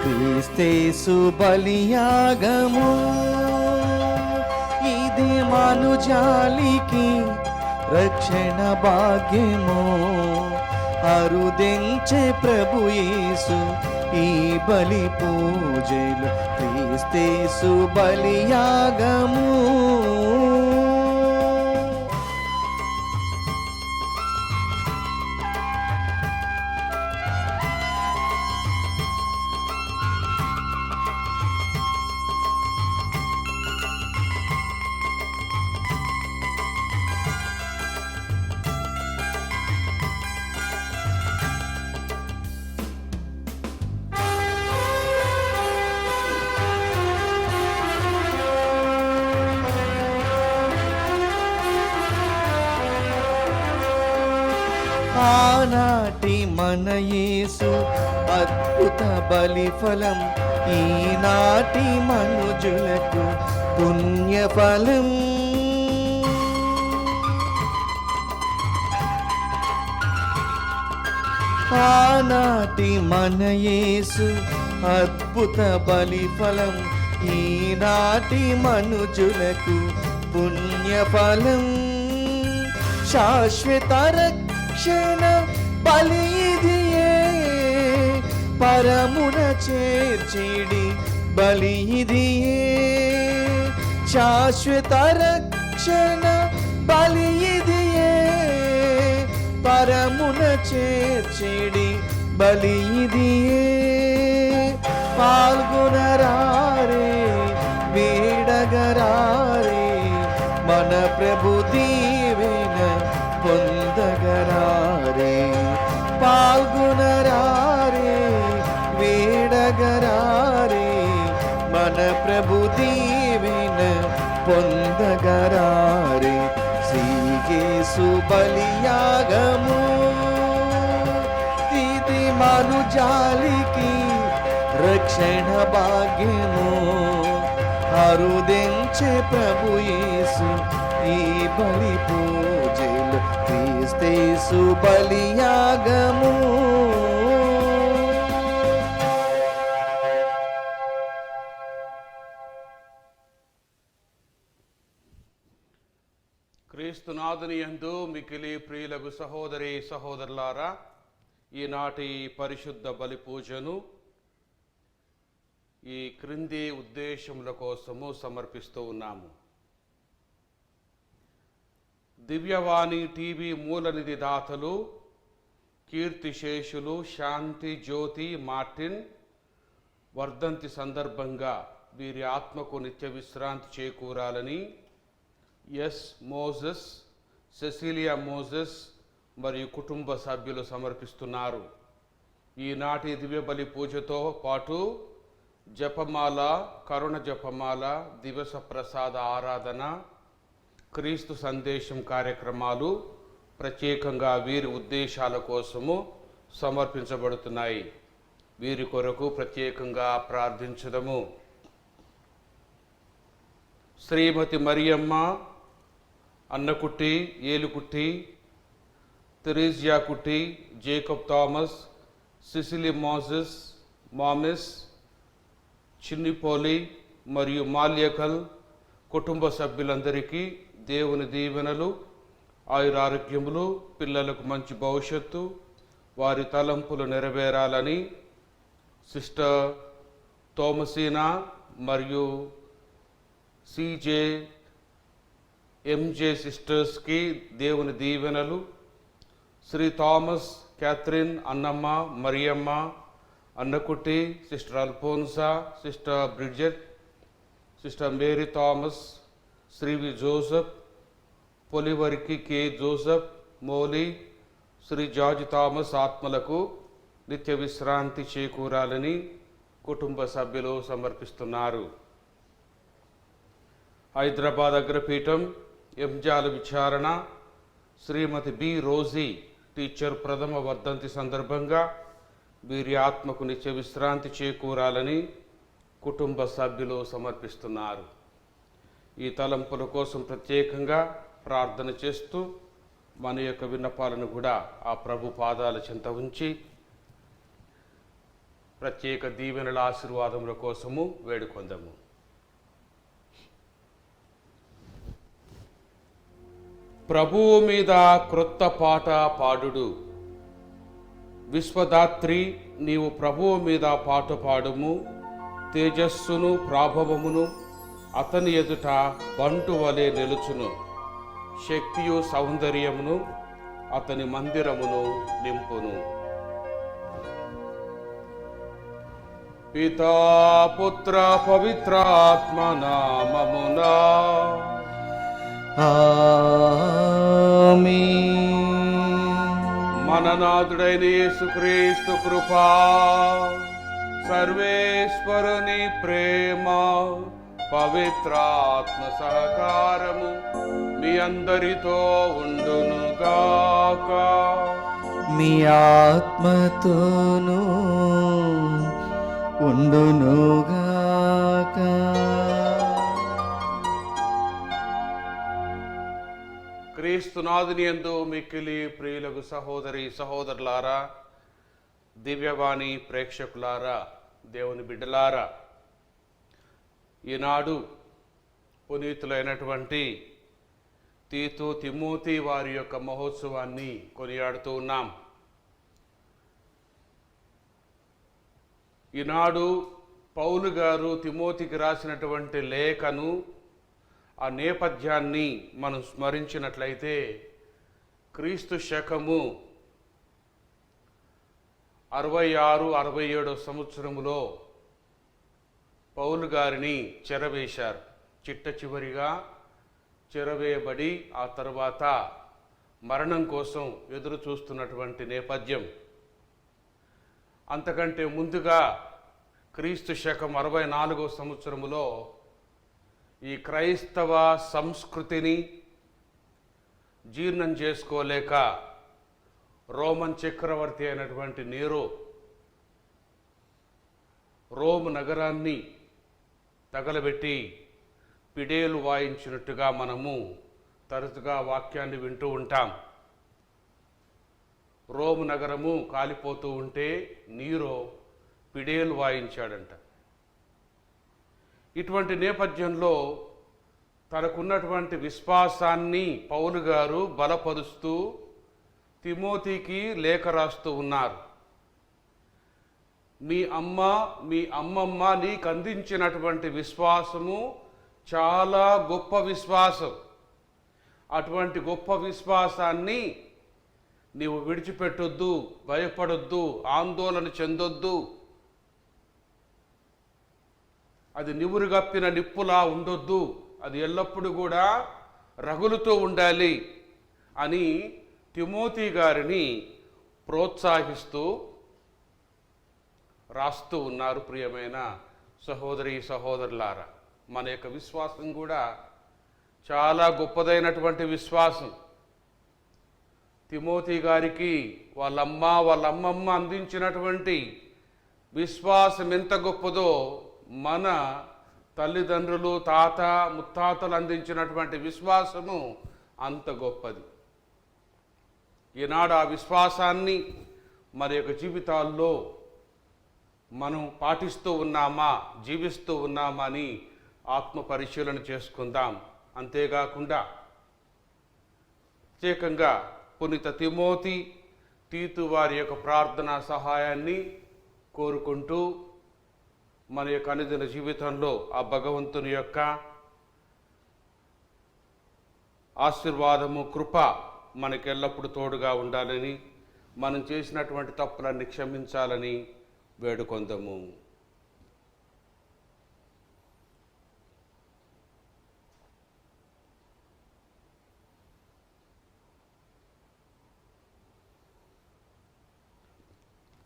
క్రీస్తేసు బలియాగము ఇది మనుజాలికి రక్షణ భాగ్యము. అరుదించే ప్రభు యేసు ఈ బలి పూజలు. క్రీస్తేసు బలియాగము ఆనాటి మన యేసు అద్భుత బలిఫలం, ఈనాటి మనుజులకు పుణ్యఫలం. ఆనాటి మన యేసు అద్భుత బలిఫలం, ఈనాటి మనుజులకు పుణ్యఫలం. శాశ్వత రక్షణ బలి ఇదియే, పరమున చేర్చిడి బలి ఇదియే. శాశ్వత రక్షణ బలి ఇదియే, పరమున చేర్చిడి బలి ఇదియే. పాల్గొనరారే వేడగరారే, మన ప్రభు దీవెన పొందగరారే. పాల్గొనరారే వేడగరారే, మన ప్రభు దీవెన పొందగరారే. శ్రీయేసు బలియాగము ఇది మనుజాలికి రక్షణ భాగ్యము. అరుదించే ప్రభు యేసు ఈ బలి పూజలు. క్రీస్తేసు బలియాగము. క్రీస్తునాథుని యందు మికిలి ప్రియులకు సహోదరి సహోదరులారా, ఈనాటి పరిశుద్ధ బలి పూజను ఈ క్రింది ఉద్దేశముల కోసము సమర్పిస్తూ ఉన్నాము. దివ్యవాణి టీవీ మూలనిధి దాతలు కీర్తిశేషులు శాంతి జ్యోతి మార్టిన్ వర్ధంతి సందర్భంగా వీరి ఆత్మకు నిత్య విశ్రాంతి చేకూరాలని ఎస్ మోజెస్, సెసిలియా మోజెస్ మరియు కుటుంబ సభ్యులు సమర్పిస్తున్నారు. ఈనాటి దివ్య బలి పూజతో పాటు జపమాల, కరుణ జపమాల, దివస ప్రసాద ఆరాధన, క్రీస్తు సందేశం కార్యక్రమాలు ప్రత్యేకంగా వీరి ఉద్దేశాల కోసము సమర్పించబడుతున్నాయి. వీరి కొరకు ప్రత్యేకంగా ప్రార్థించుదము. శ్రీమతి మరియమ్మ, అన్నకుట్టి, ఏలుకుట్టి, తెరీజియా కుట్టి, జేకబ్ థామస్, సిసిలి మోజెస్, మామిస్, చిన్నిపోలి మరియు మాల్యకల్ కుటుంబ సభ్యులందరికీ దేవుని దీవెనలు, ఆయురారోగ్యములు, పిల్లలకు మంచి భవిష్యత్తు, వారి తలంపులు నెరవేరాలని సిస్టర్ థోమసీనా మరియు సిజే ఎంజే సిస్టర్స్కి దేవుని దీవెనలు, Shri Thomas, Catherine, Annamma, Mariamma, Annakutty, sister Alphonsa, sister Bridget, sister Mary Thomas, Shri V Joseph, పొలివరికి K Joseph, Molly, Shri George Thomas ఆత్మలకు నిత్య విశ్రాంతి చేకూరాలని కుటుంబ సభ్యులు సమర్పిస్తున్నారు. హైదరాబాద్ అగ్రపీఠం ఎంజాల విచారణ శ్రీమతి బి రోజీ టీచర్ ప్రథమ వర్ధంతి సందర్భంగా వీరి ఆత్మకు నిత్య విశ్రాంతి చేకూరాలని కుటుంబ సభ్యులు సమర్పిస్తున్నారు. ఈ తలంపుల కోసం ప్రత్యేకంగా ప్రార్థన చేస్తూ మన యొక్క విన్నపాలను కూడా ఆ ప్రభు పాదాల చెంత ఉంచి ప్రత్యేక దీవెనల ఆశీర్వాదముల కోసము వేడుకొందాము. ప్రభువు మీద క్రొత్త పాట పాడుడు. విశ్వదాత్రి, నీవు ప్రభువు మీద పాట పాడుము. తేజస్సును ప్రాభవమును అతని ఎదుట బంటు వలె నిలుచును. శక్తియు సౌందర్యమును అతని మందిరమును నింపును. పితా పుత్ర పవిత్రాత్మ నామమునా ఆమేన్. మననాథుడైన యేసుక్రీస్తు కృపా, సర్వేశ్వరుని ప్రేమ, పవిత్రాత్మ సహకారము మీ అందరితో ఉండునుగాక. మీ ఆత్మతోనూ ఉండునుగాక. క్రీస్తునాథుని యందు మిక్కిలి ప్రియులకు సహోదరి సహోదరులారా, దివ్యవాణి ప్రేక్షకులారా, దేవుని బిడ్డలారా, ఈనాడు పునీతులైనటువంటి తీతు, తిమోతి వారి యొక్క మహోత్సవాన్ని కొనియాడుతూ ఉన్నాం. ఈనాడు పౌలు గారు తిమోతికి రాసినటువంటి లేఖను, ఆ నేపథ్యాన్ని మనం స్మరించినట్లయితే క్రీస్తు శకము 66-67 సంవత్సరములో పౌలు గారిని చెరవేశారు. చిట్ట చివరిగా చెరవేయబడి ఆ తర్వాత మరణం కోసం ఎదురు చూస్తున్నటువంటి నేపథ్యం. అంతకంటే ముందుగా క్రీస్తు శకం 64 సంవత్సరములో ఈ క్రైస్తవ సంస్కృతిని జీర్ణం చేసుకోలేక రోమన్ చక్రవర్తి అయినటువంటి నీరో రోమ్ నగరాన్ని తగలబెట్టి పిడేలు వాయించినట్టుగా మనము తరచుగా వాక్యాన్ని వింటూ ఉంటాం. రోమ్ నగరము కాలిపోతూ ఉంటే నీరో పిడేలు వాయించాడంట. ఇటువంటి నేపథ్యంలో తనకున్నటువంటి విశ్వాసాన్ని పౌలు గారు బలపరుస్తూ తిమోతికి లేఖ రాస్తూ ఉన్నారు. మీ అమ్మ, మీ అమ్మమ్మ నీకు అందించినటువంటి విశ్వాసము చాలా గొప్ప విశ్వాసం. అటువంటి గొప్ప విశ్వాసాన్ని నీవు విడిచిపెట్టొద్దు, భయపడొద్దు, ఆందోళన చెందొద్దు. అది నివురుగప్పిన నిప్పులా ఉండొద్దు, అది ఎల్లప్పుడూ కూడా రగులుతూ ఉండాలి అని తిమోతి గారిని ప్రోత్సహిస్తూ రాస్తూ ఉన్నారు. ప్రియమైన సహోదరి సహోదరులారా, మన యొక్క విశ్వాసం కూడా చాలా గొప్పదైనటువంటి విశ్వాసం. తిమోతి గారికి వాళ్ళమ్మ వాళ్ళ అమ్మమ్మ అందించినటువంటి విశ్వాసం ఎంత గొప్పదో మన తల్లిదండ్రులు, తాత ముత్తాతలు అందించినటువంటి విశ్వాసము అంత గొప్పది. ఈనాడు ఆ విశ్వాసాన్ని మన యొక్క జీవితాల్లో మనం పాటిస్తూ ఉన్నామా, జీవిస్తూ ఉన్నామా అని ఆత్మ పరిశీలన చేసుకుందాం. అంతేకాకుండా ప్రత్యేకంగా పునీత తిమోతి, తీతు వారి యొక్క ప్రార్థనా సహాయాన్ని కోరుకుంటూ మన యొక్క అనుదిన జీవితంలో ఆ భగవంతుని యొక్క ఆశీర్వాదము, కృప మనకెల్లప్పుడు తోడుగా ఉండాలని, మనం చేసినటువంటి తప్పులన్నీ క్షమించాలని వేడుకొందము.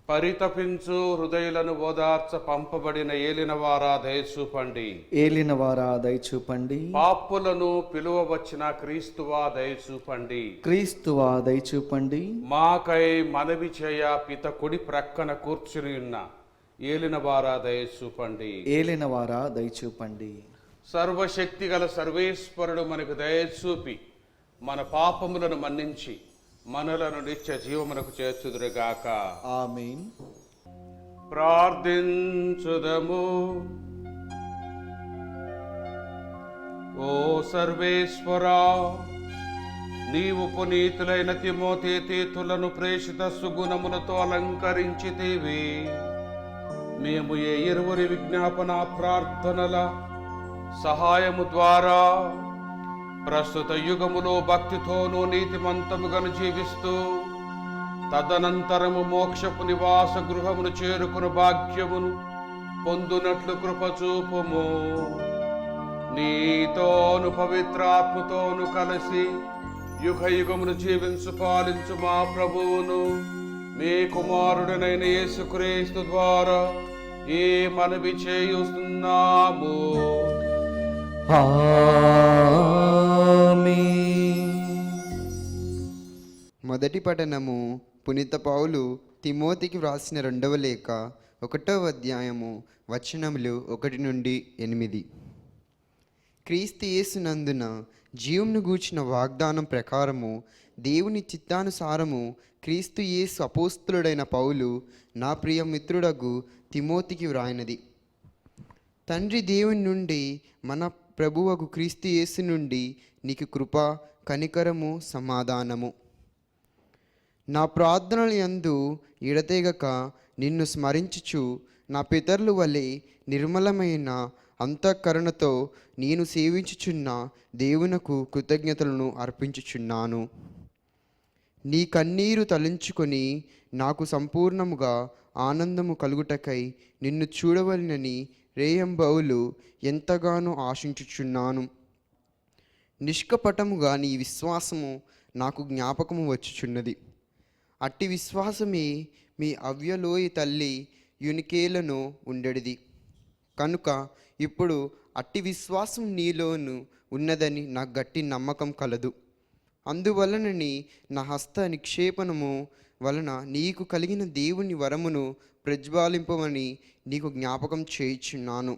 పరితపించు హృదయులను ఓదార్చ పంపబడిన ఏలినవారా దయచూపండి. ఏలినవారా దయచూపండి. పాపులను పిలువవచ్చిన క్రీస్తువా దయచూపండి. క్రీస్తువా దయచూపండి. మాకై మనవి చేయ పిత కుడి ప్రక్కన కూర్చుని ఉన్న ఏలినవారా దయచూపండి. ఏలినవారా దయచూపండి. సర్వశక్తి గల సర్వేశ్వరుడు మనకు దయచూపి మన పాపములను మన్నించి మనలను నిత్య జీవమునకు చేర్చుదురుగాక. ఆమేన్. ప్రార్థించుదము. ఓ సర్వేశ్వరా, నీవు పునీతులైన తిమోతి తీతులను ప్రేషిత సుగుణములతో అలంకరించితివి. మేము ఏ ఇరువురి విజ్ఞాపన ప్రార్థనల సహాయము ద్వారా ప్రస్తుత యుగములో భక్తితోనూ నీతిమంతముగాను జీవిస్తూ తదనంతరము మోక్షపు నివాస గృహమును చేరుకుని భాగ్యమును పొందునట్లు కృపచూపుము. నీతోను పవిత్రాత్మతోను కలిసి యుగ యుగమును జీవించు పాలించు మా ప్రభువును మీ కుమారుడనైన యేసుక్రీస్తు ద్వారా ఈ మనవి చేయుస్తున్నాము. మొదటి పఠనము పునీత పౌలు తిమోతికి వ్రాసిన 2వ లేఖ 1వ అధ్యాయము వచనములు 1 నుండి 8. క్రీస్తు యేసునందున జీవమును గూర్చిన వాగ్దానం ప్రకారము దేవుని చిత్తానుసారము క్రీస్తు యేసు అపోస్తలుడైన పౌలు నా ప్రియ మిత్రుడగు తిమోతికి వ్రాయినది. తండ్రి దేవుని నుండి మన ప్రభువగు క్రీస్తు యేసు నుండి నీకు కృప, కనికరము, సమాధానము. నా ప్రార్థనల యందు ఎడతెగక నిన్ను స్మరించుచు నా పితరుల వలె నిర్మలమైన అంతఃకరణతో నేను సేవించుచున్న దేవునకు కృతజ్ఞతలను అర్పించుచున్నాను. నీ కన్నీరు తలంచుకొని నాకు సంపూర్ణముగా ఆనందము కలుగుటకై నిన్ను చూడవలనని రేయంబౌలు ఎంతగానో ఆశించుచున్నాను. నిష్కపటముగా నీ విశ్వాసము నాకు జ్ఞాపకము వచ్చుచున్నది. అట్టి విశ్వాసమే మీ అవ్యలోయ తల్లి యునికేలను ఉండేది కనుక ఇప్పుడు అట్టి విశ్వాసం నీలోను ఉన్నదని నాకు గట్టి నమ్మకం కలదు. అందువలనని నా హస్త నిక్షేపణము వలన నీకు కలిగిన దేవుని వరమును ప్రజ్వాలింపమని నీకు జ్ఞాపకం చేయుచున్నాను.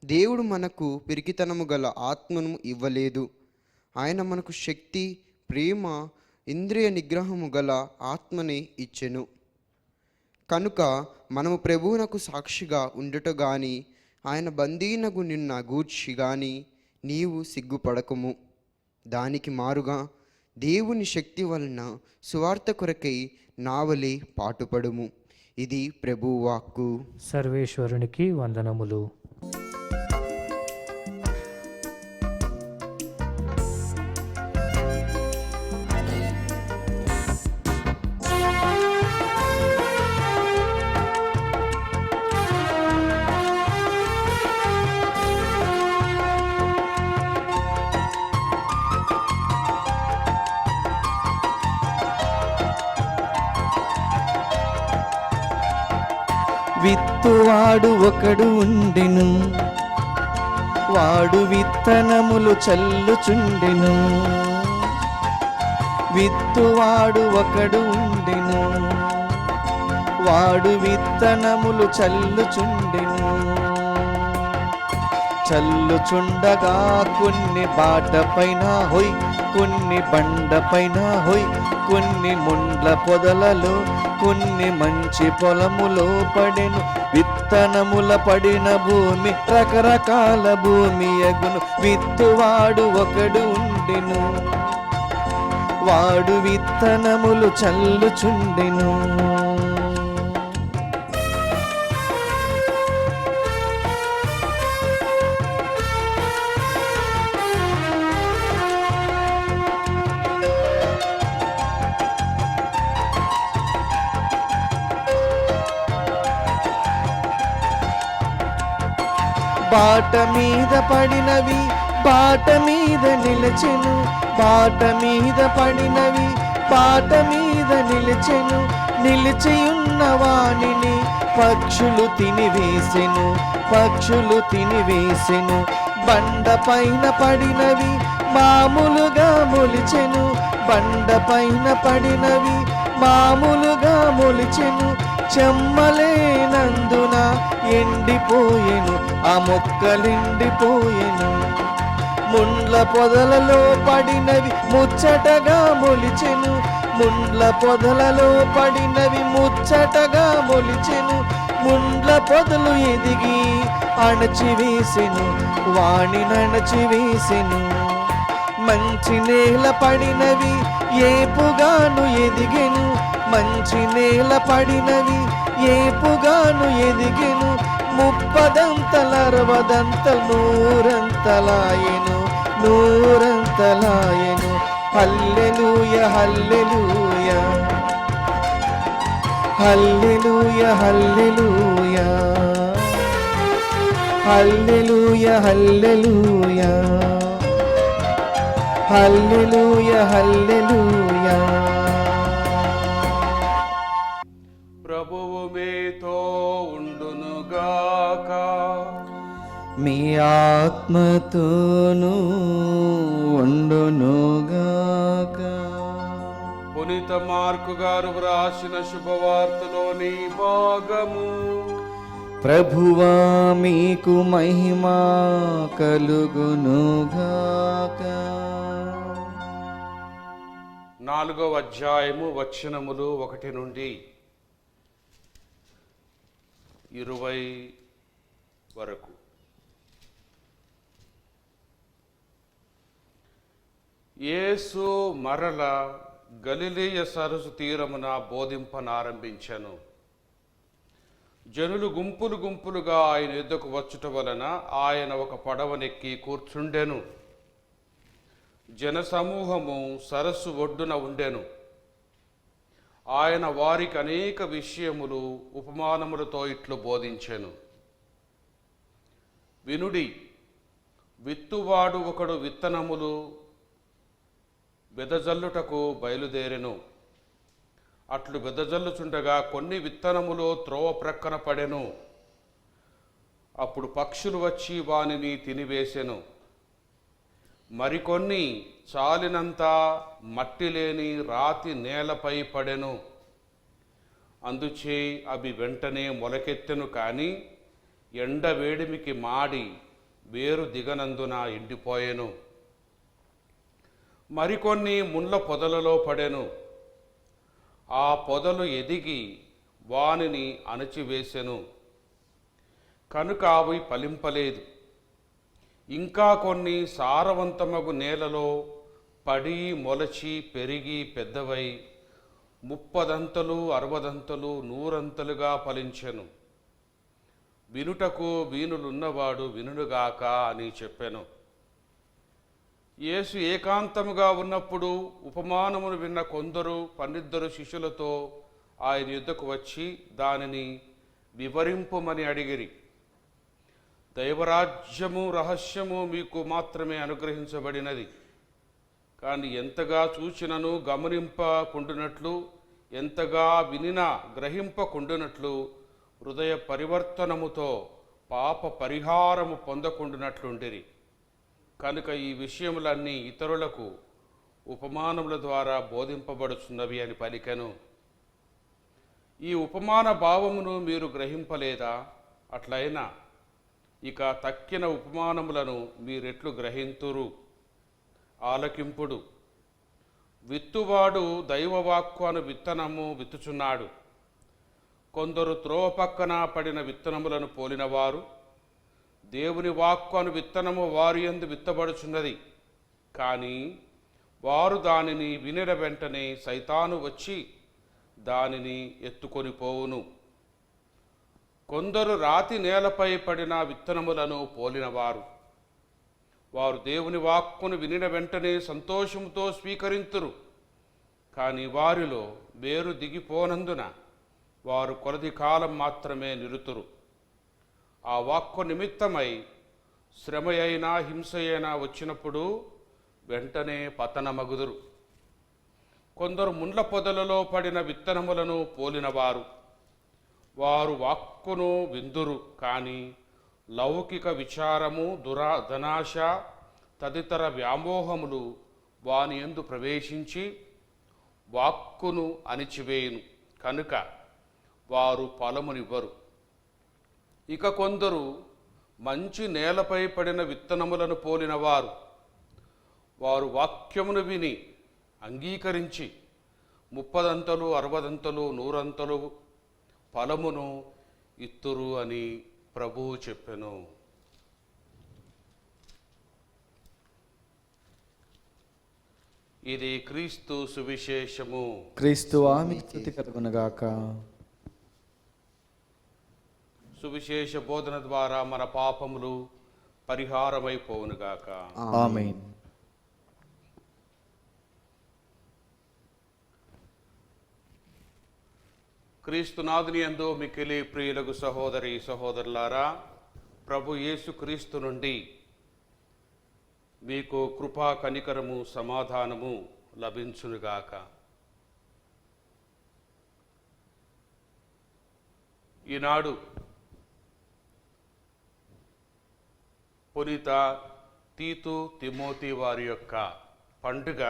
దేవుడు మనకు పిరికితనము గల ఆత్మను ఇవ్వలేదు. ఆయన మనకు శక్తి, ప్రేమ, ఇంద్రియ నిగ్రహము గల ఆత్మని ఇచ్చెను. కనుక మనము ప్రభువునకు సాక్షిగా ఉండుట గాని ఆయన బందీనగు నిన్న గూర్చి గాని నీవు సిగ్గుపడకము. దానికి మారుగా దేవుని శక్తి వలన సువార్త కొరకై నావలే పాటుపడుము. ఇది ప్రభువు వాక్కు. సర్వేశ్వరునికి వందనములు. విత్తువాడు ఒకడు ఉండెను, వాడు విత్తనములు చల్లుచుండెను. విత్తువాడు ఒకడు ఉండెను, వాడు విత్తనములు చల్లుచుండెను. చల్లుచుండగా కొన్ని బాట పైన హొయ్, కొన్ని బండ పైన హొయ్, కొన్ని ముండ్ల పొదలలో, కొన్ని మంచి పొలములో పడెను. విత్తనముల పడిన భూమి రకరకాల భూమి ఎగును. విత్తువాడు ఒకడు ఉండెను, వాడు విత్తనములు చల్లుచుండెను. బాట మీద పడినవి బాట మీద నిలచెను, బాట మీద పడినవి బాట మీద నిలిచెను, నిలిచియున్న వానిని పక్షులు తినివేసెను, పక్షులు తినివేసెను. బండ పైన పడినవి మామూలుగా మొలిచెను, బండ పైన పడినవి మామూలుగా మొలిచెను. చెమ్మలేనందున ఎండిపోయెను, ఆ మొక్కలెండిపోయెను. ముండ్ల పొదలలో పడినవి ముచ్చటగా మొలిచెను, ముండ్ల పొదలలో పడినవి ముచ్చటగా మొలిచెను. ముండ్ల పొదలు ఎదిగి అణచివేసెను, వాణి నణచివేసెను. మంచి నేల పడినవి ఏపుగాను ఎదిగెను, మంచి నేల పడినవి ఏపుగాను ఎదిగెను. 30 నూరంతలాయెను, నూరంతలాయెను. హల్లెలూయ హల్లెలూయ హల్లెలూయ హల్లెలూయ హల్లెలూయ హల్లెలూయ హల్లెలూయ హల్లెలూయ. ప్రభువు మీతో ఉండునుగాక. మీ ఆత్మతోనూ ఉండునుగాక. పునీత మార్కు గారు వ్రాసిన శుభవార్తలోని భాగము. ప్రభువా మీకు మహిమా కలుగునుగాక. 4వ అధ్యాయము వచనములు 1 నుండి 20 వరకు. యేసు మరల గలిలయ సరస్సు తీరమున బోధింపనారంభించెను. జనులు గుంపులు గుంపులుగా ఆయన యుద్ధకు వచ్చుట వలన ఆయన ఒక పడవనెక్కి కూర్చుండెను. జనసమూహము సరస్సు ఒడ్డున ఉండెను. ఆయన వారికి అనేక విషయములు ఉపమానములతో ఇట్లు బోధించెను. వినుడి, విత్తువాడు ఒకడు విత్తనములు వెదజల్లుటకు బయలుదేరెను. అట్లు వెదజల్లుచుండగా కొన్ని విత్తనములు త్రోవ ప్రక్కన పడెను. అప్పుడు పక్షులు వచ్చి వానిని తినివేసెను. మరికొన్ని చాలినంత మట్టి లేని రాతి నేలపై పడెను. అందుచే అవి వెంటనే మొలకెత్తెను, కానీ ఎండ వేడిమికి మాడి వేరు దిగనందున ఎండిపోయెను. మరికొన్ని ముళ్ళ పొదలలో పడెను. ఆ పొదలు ఎదిగి వానిని అణచివేసెను, కనుక అవి ఫలింపలేదు. ఇంకా కొన్ని సారవంతమగు నేలలో పడి మొలచి పెరిగి పెద్దవై 30 60 100 ఫలించెను. వినుటకు వీనులున్నవాడు వినుగాక అని చెప్పెను. యేసు ఏకాంతముగా ఉన్నప్పుడు ఉపమానమును విన్న కొందరు 12 శిష్యులతో ఆయన యుద్ధకు వచ్చి దానిని వివరింపుమని అడిగిరి. దైవరాజ్యము రహస్యము మీకు మాత్రమే అనుగ్రహించబడినది, కానీ ఎంతగా చూచినను గమనింపకుండునట్లు, ఎంతగా వినినా గ్రహింపకుండునట్లు, హృదయ పరివర్తనముతో పాప పరిహారము పొందకుండునట్లుండిరి. కనుక ఈ విషయములన్నీ ఇతరులకు ఉపమానముల ద్వారా బోధింపబడుచున్నవి అని పలికెను. ఈ ఉపమాన భావమును మీరు గ్రహింపలేదా? అట్లయినా ఇక తక్కిన ఉపమానములను మీరెట్లు గ్రహింతురు? ఆలకింపుడు. విత్తువాడు దైవవాక్కు అను విత్తనము విత్తుచున్నాడు. కొందరు త్రోవ పక్కన పడిన విత్తనములను పోలినవారు. దేవుని వాక్కు అను విత్తనము వారి యందు విత్తబడుచున్నది, కానీ వారు దానిని వినిన వెంటనే సైతాను వచ్చి దానిని ఎత్తుకొని పోవును. కొందరు రాతి నేలపై పడిన విత్తనములను పోలినవారు. వారు దేవుని వాక్కును వినిన వెంటనే సంతోషముతో స్వీకరింతురు, కానీ వారిలో వేరు దిగిపోనందున వారు కొలది కాలం మాత్రమే నిలుతురు. ఆ వాక్కు నిమిత్తమై శ్రమ అయినా హింస అయినా వచ్చినప్పుడు వెంటనే పతనమగుదురు. కొందరు ముండ్ల పొదలలో పడిన విత్తనములను పోలినవారు. వారు వాక్కును విందురు, కానీ లౌకిక విచారము, ధనాశ తదితర వ్యామోహములు వాని యందు ప్రవేశించి వాక్కును అణిచివేయును, కనుక వారు ఫలమునివ్వరు. ఇక కొందరు మంచి నేలపై పడిన విత్తనములను పోలినవారు. వారు వాక్యమును విని అంగీకరించి 30 60 100 ఫలమును ఇత్తురు అని ప్రభువు చెప్పెను. ఇది క్రీస్తు సువిశేషము. క్రీస్తువా మీకు స్తుతి కలుగునుగాక. సువిశేష బోధన ద్వారా మన పాపములు పరిహారమైపోవునుగాక. ఆమేన్. క్రీస్తునాథుని యందు మిక్కిలి ప్రియులకు సహోదరి సహోదరులారా, ప్రభు యేసు క్రీస్తు నుండి మీకు కృపా కనికరము సమాధానము లభించునుగాక. ఈనాడు పునీత తీతు తిమోతి వారి యొక్క పండుగ.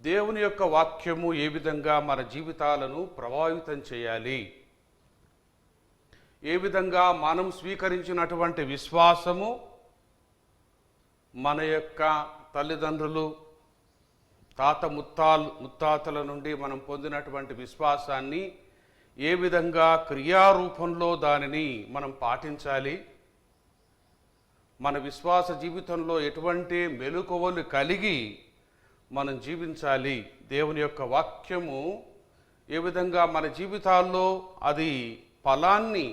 దేవుని యొక్క వాక్యము ఏ విధంగా మన జీవితాలను ప్రభావితం చేయాలి, ఏ విధంగా మనం స్వీకరించినటువంటి విశ్వాసము మన యొక్క తల్లిదండ్రులు, ముత్తాతల నుండి మనం పొందినటువంటి విశ్వాసాన్ని ఏ విధంగా క్రియారూపంలో దానిని మనం పాటించాలి, మన విశ్వాస జీవితంలో ఎటువంటి మెలకువలు కలిగి మనం జీవించాలి, దేవుని యొక్క వాక్యము ఏ విధంగా మన జీవితాల్లో అది ఫలాన్ని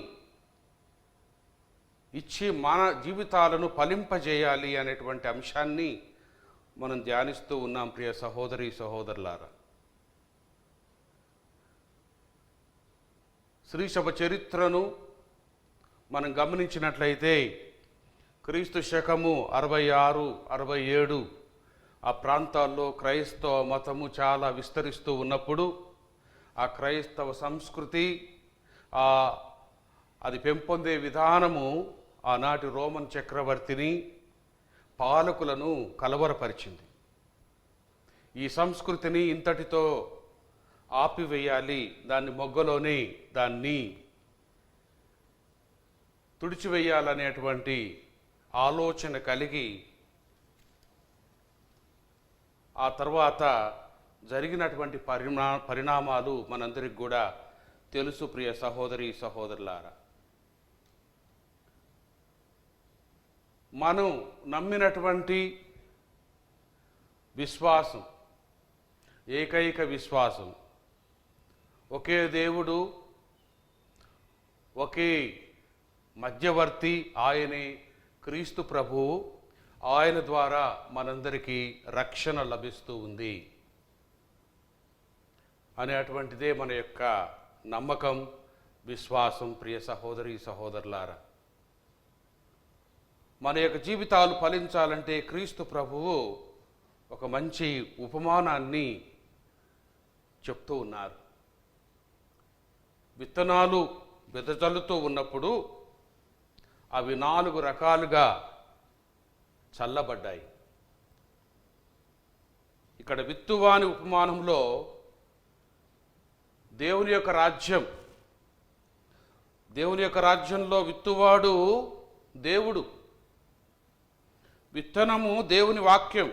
ఇచ్చి మన జీవితాలను ఫలింపజేయాలి అనేటువంటి అంశాన్ని మనం ధ్యానిస్తూ ఉన్నాం. ప్రియ సహోదరి సహోదరులారా, శ్రీసభ చరిత్రను మనం గమనించినట్లయితే క్రీస్తు శకము 66 67 ఆ ప్రాంతాల్లో క్రైస్తవ మతము చాలా విస్తరిస్తూ ఉన్నప్పుడు ఆ క్రైస్తవ సంస్కృతి అది పెంపొందే విధానము ఆనాటి రోమన్ చక్రవర్తిని, పాలకులను కలవరపరిచింది. ఈ సంస్కృతిని ఇంతటితో ఆపివేయాలి, దాన్ని మొగ్గలోనే దాన్ని తుడిచివేయాలనేటువంటి ఆలోచన కలిగి ఆ తర్వాత జరిగినటువంటి పరిణామాలు మనందరికి కూడా తెలుసు. ప్రియ సహోదరి సహోదరులారా, మనం నమ్మినటువంటి విశ్వాసం, ఏకైక విశ్వాసం, ఒకే దేవుడు, ఒకే మధ్యవర్తి, ఆయనే క్రీస్తు ప్రభువు. ఆయన ద్వారా మనందరికీ రక్షణ లభిస్తూ ఉంది అనేటువంటిదే మన యొక్క నమ్మకం, విశ్వాసం. ప్రియ సహోదరి సహోదరులారా, మన యొక్క జీవితాలు ఫలించాలంటే క్రీస్తు ప్రభువు ఒక మంచి ఉపమానాన్ని చెప్తూ ఉన్నారు. విత్తనాలు వెదజల్లుతూ ఉన్నప్పుడు అవి 4 రకాలుగా చల్లబడ్డాయి. ఇక్కడ విత్తువాని ఉపమానంలో దేవుని యొక్క రాజ్యంలో విత్తువాడు దేవుడు, విత్తనము దేవుని వాక్యం.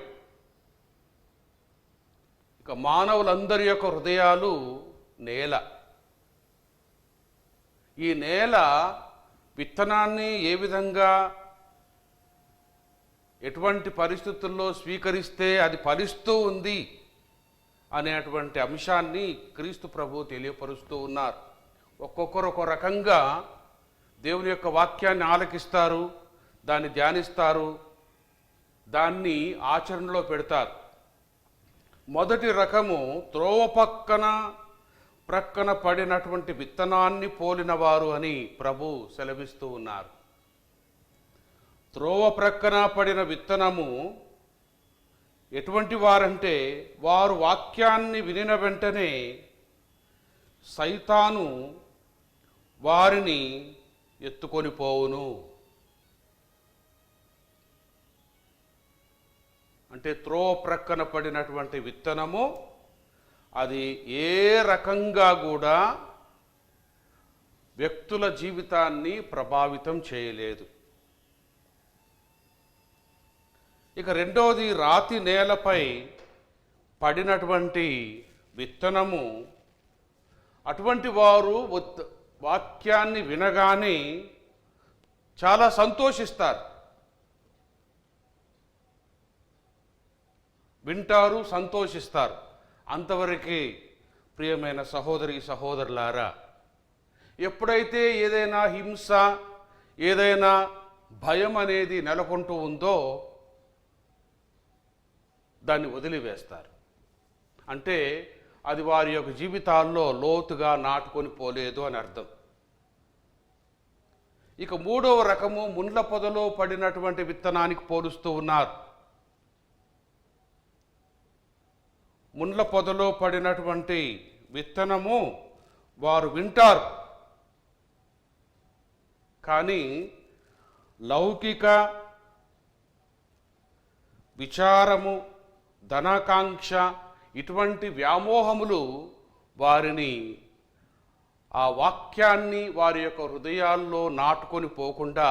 ఇక మానవులందరి యొక్క హృదయాలు నేల. ఈ నేల విత్తనాన్ని ఏ విధంగా ఎటువంటి పరిస్థితుల్లో స్వీకరిస్తే అది ఫలిస్తూ ఉంది అనేటువంటి అంశాన్ని క్రీస్తు ప్రభు తెలియపరుస్తూ ఉన్నారు. ఒక్కొక్కరు ఒక రకంగా దేవుని యొక్క వాక్యాన్ని ఆలకిస్తారు, దాన్ని ధ్యానిస్తారు, దాన్ని ఆచరణలో పెడతారు. మొదటి రకము త్రోవ పక్కన ప్రక్కన పడినటువంటి విత్తనాన్ని పోలినవారు అని ప్రభు సెలవిస్తూ ఉన్నారు. త్రోవ ప్రక్కన పడిన విత్తనము ఎటువంటి వారంటే, వారు వాక్యాన్ని వినిన వెంటనే సైతాను వారిని ఎత్తుకొని పోవును. అంటే త్రోవ ప్రక్కన పడినటువంటి విత్తనము అది ఏ రకంగా కూడా వ్యక్తుల జీవితాన్ని ప్రభావితం చేయలేదు. ఇక రెండోది, రాతి నేలపై పడినటువంటి విత్తనము, అటువంటి వారు వాక్యాన్ని వినగానే చాలా సంతోషిస్తారు, వింటారు, సంతోషిస్తారు. అంతవరకు ప్రియమైన సహోదరి సహోదరులారా, ఎప్పుడైతే ఏదైనా హింస, ఏదైనా భయం అనేది నెలకొంటూ ఉందో దాన్ని వదిలివేస్తారు. అంటే అది వారి యొక్క జీవితాల్లో లోతుగా నాటుకొని పోలేదు అని అర్థం. ఇక మూడవ రకము, ముండ్ల పొదలో పడినటువంటి విత్తనానికి పోలుస్తూ ఉన్నారు. ముండ్ల పొదలో పడినటువంటి విత్తనము వారు వింటారు, కానీ లౌకిక విచారము, ధనాకాంక్ష, ఇటువంటి వ్యామోహములు వారిని ఆ వాక్యాన్ని వారి యొక్క హృదయాల్లో నాటుకొని పోకుండా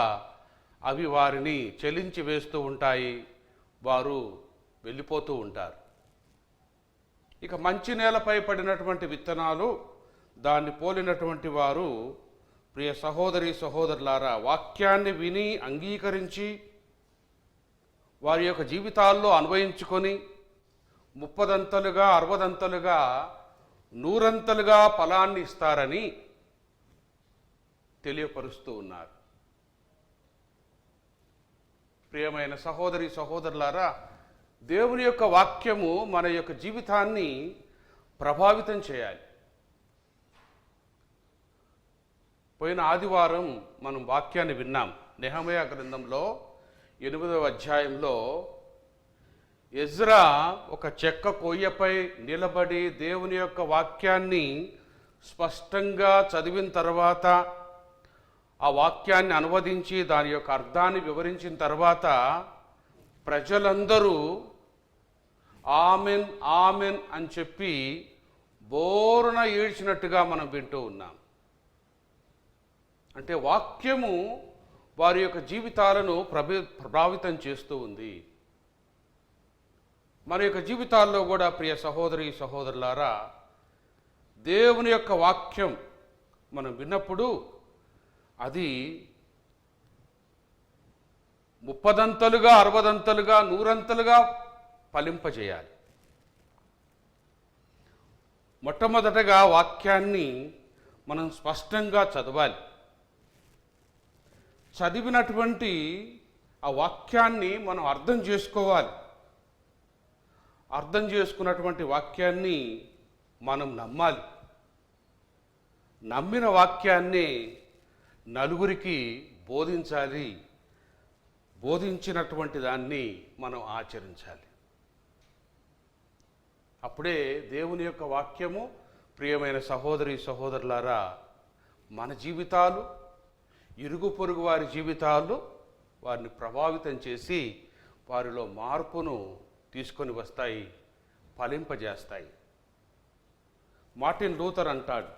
అవి వారిని చెలించి వేస్తూ ఉంటాయి, వారు వెళ్ళిపోతూ ఉంటారు. ఇక మంచి నేలపై పడినటువంటి విత్తనాలు, దాన్ని పోలినటువంటి వారు ప్రియ సహోదరి సహోదరులారా, వాక్యాన్ని విని అంగీకరించి వారి యొక్క జీవితాల్లో అన్వయించుకొని 30దంతలుగా 60దంతలుగా 100ంతలుగా ఫలాన్ని ఇస్తారని తెలియపరుస్తూ ఉన్నారు. ప్రియమైన సహోదరి సహోదరులారా, దేవుని యొక్క వాక్యము మన యొక్క జీవితాన్ని ప్రభావితం చేయాలి. పోయిన ఆదివారం మనం వాక్యాన్ని విన్నాం. నెహెమయా గ్రంథంలో 8వ అధ్యాయంలో ఎజ్రా ఒక చెక్క కొయ్యపై నిలబడి దేవుని యొక్క వాక్యాన్ని స్పష్టంగా చదివిన తర్వాత, ఆ వాక్యాన్ని అనువదించి దాని యొక్క అర్థాన్ని వివరించిన తర్వాత ప్రజలందరూ ఆమెన్ ఆమెన్ అని చెప్పి బోరున ఏడ్చినట్టుగా మనం వింటూ ఉన్నాం. అంటే వాక్యము వారి యొక్క జీవితాలను ప్రభావితం చేస్తూ ఉంది. మన యొక్క జీవితాల్లో కూడా ప్రియ సహోదరి సహోదరులారా, దేవుని యొక్క వాక్యం మనం విన్నప్పుడు అది 30దంతలుగా 60దంతలుగా 100ంతలుగా ఫలింపజేయాలి. మొట్టమొదటగా వాక్యాన్ని మనం స్పష్టంగా చదవాలి. చదివినటువంటి ఆ వాక్యాన్ని మనం అర్థం చేసుకోవాలి. అర్థం చేసుకున్నటువంటి వాక్యాన్ని మనం నమ్మాలి. నమ్మిన వాక్యాన్ని నలుగురికి బోధించాలి. బోధించినటువంటి దాన్ని మనం ఆచరించాలి. అప్పుడే దేవుని యొక్క వాక్యము, ప్రియమైన సహోదరి సహోదరులారా, మన జీవితాలు, ఇరుగు పొరుగు వారి జీవితాలు వారిని ప్రభావితం చేసి వారిలో మార్పును తీసుకొని వస్తాయి, ఫలింపజేస్తాయి. మార్టిన్ లూథర్ అంటాడు,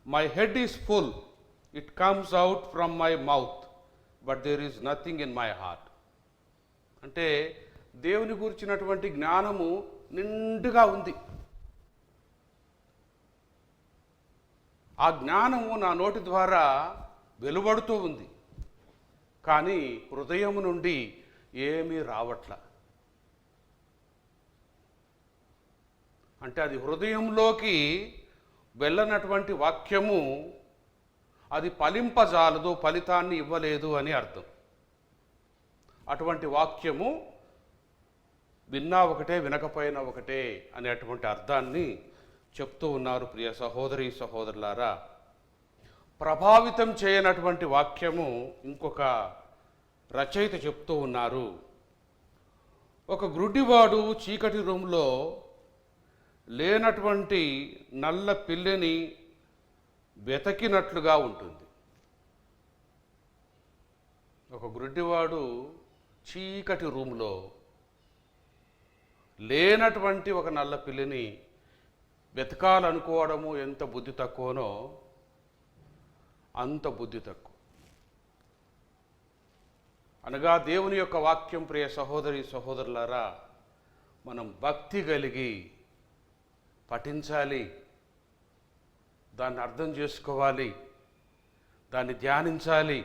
my head is full, it comes out from my mouth, but there is nothing in my heart. అంటే దేవుని గురించినటువంటి జ్ఞానము నిండుగా ఉంది. ఆ జ్ఞానము నా నోటి ద్వారా వెలువడుతూ ఉంది, కానీ హృదయం నుండి ఏమీ రావట్ల. అంటే అది హృదయంలోకి వెళ్ళనటువంటి వాక్యము అది ఫలింపజాలదు, ఫలితాన్ని ఇవ్వలేదు అని అర్థం. అటువంటి వాక్యము విన్నా ఒకటే వినకపోయినా ఒకటే అనేటువంటి అర్థాన్ని చెప్తూ ఉన్నారు. ప్రియ సహోదరి సహోదరులారా, ప్రభావితం చేయనటువంటి వాక్యము ఇంకొక రచయిత చెప్తూ ఉన్నారు. ఒక గ్రుడ్డివాడు చీకటి రూమ్లో లేనటువంటి నల్ల పిల్లిని వెతకినట్లుగా ఉంటుంది. ఒక గ్రుడ్డివాడు చీకటి రూమ్లో లేనటువంటి ఒక నల్ల పిల్లిని వెతకాలనుకోవడము ఎంత బుద్ధి తక్కువనో అంత బుద్ధి తక్కువ. అనగా దేవుని యొక్క వాక్యం, ప్రియ సహోదరి సహోదరులారా, మనం భక్తి కలిగి పఠించాలి, దాన్ని అర్థం చేసుకోవాలి, దాన్ని ధ్యానించాలి,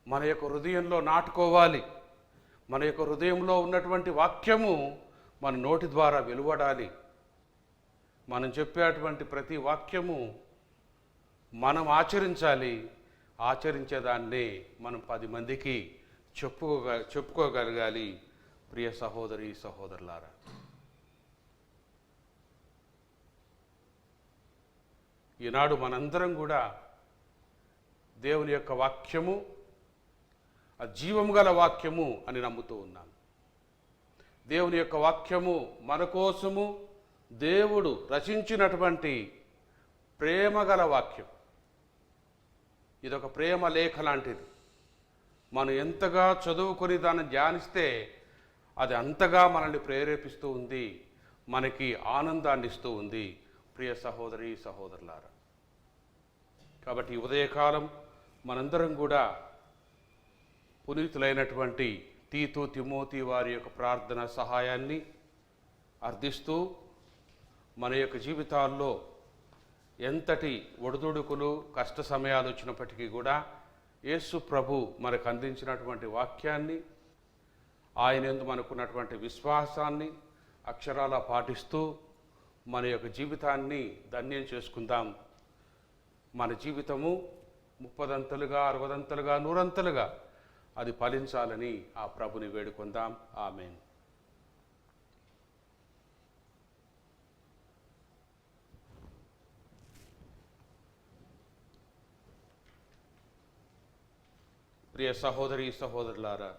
మన యొక్క హృదయంలో నాటుకోవాలి. మన యొక్క హృదయంలో ఉన్నటువంటి వాక్యము మన నోటి ద్వారా వెలువడాలి. మనం చెప్పేటువంటి ప్రతి వాక్యము మనం ఆచరించాలి. ఆచరించేదాన్ని మనం 10 మందికి చెప్పుకోగలగాలి. ప్రియ సహోదరి సహోదరులారా, ఈనాడు మనందరం కూడా దేవుని యొక్క వాక్యము ఆ జీవము గల వాక్యము అని నమ్ముతూ ఉన్నాం. దేవుని యొక్క వాక్యము మన కోసము దేవుడు రచించినటువంటి ప్రేమగల వాక్యం. ఇదొక ప్రేమ లేఖ లాంటిది. మనం ఎంతగా చదువుకొని దాన్ని ధ్యానిస్తే అది అంతగా మనల్ని ప్రేరేపిస్తూ ఉంది, మనకి ఆనందాన్ని ఇస్తూ ఉంది. ప్రియ సహోదరి సహోదరులారా, కాబట్టి ఈ ఉదయకాలం మనందరం కూడా పునీతులైనటువంటి తీతు తిమోతి వారి యొక్క ప్రార్థన సహాయాన్ని అర్థిస్తూ మన యొక్క జీవితాల్లో ఎంతటి ఒడిదుడుకులు కష్ట సమయాలు వచ్చినప్పటికీ కూడా యేసు ప్రభు మనకు అందించినటువంటి వాక్యాన్ని, ఆయన యందు మనకున్నటువంటి విశ్వాసాన్ని అక్షరాల పాటిస్తూ మన యొక్క జీవితాన్ని ధన్యం చేసుకుందాం. మన జీవితము 30 అంతలుగా 60 అంతలుగా 100 అంతలుగా అది ఫలించాలని ఆ ప్రభుని వేడుకుందాం. ఆమేన్. ప్రియ సహోదరి సహోదరులారా,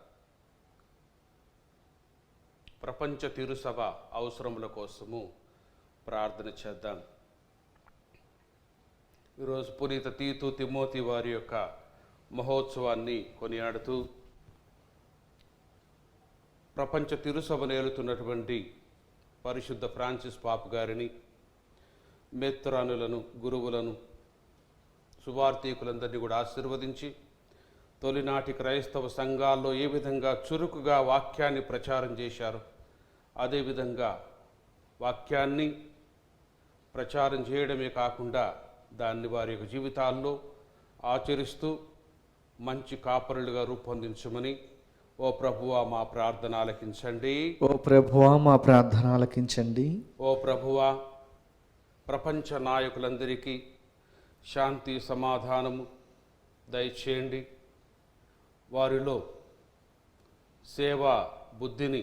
ప్రపంచ తిరుసభ అవసరముల కోసము ప్రార్థన చేద్దాం. ఈరోజు పునీత తీతు తిమోతి వారి యొక్క మహోత్సవాన్ని కొనియాడుతూ ప్రపంచ తిరుసభను ఏలుతున్నటువంటి పరిశుద్ధ ఫ్రాన్సిస్ పాప్ గారిని, మెత్రానులను, గురువులను, సువార్థికులందరినీ కూడా ఆశీర్వదించి తొలినాటి క్రైస్తవ సంఘాల్లో ఏ విధంగా చురుకుగా వాక్యాన్ని ప్రచారం చేశారో అదేవిధంగా వాక్యాన్ని ప్రచారం చేయడమే కాకుండా దాన్ని వారి యొక్క జీవితాల్లో ఆచరిస్తూ మంచి కాపరులుగా రూపొందించమని ఓ ప్రభువా మా ప్రార్థన ఆలకించండి. ఓ ప్రభువా మా ప్రార్థన ఆలకించండి. ఓ ప్రభువా, ప్రపంచ నాయకులందరికీ శాంతి సమాధానము దయచేయండి. వారిలో సేవా బుద్ధిని,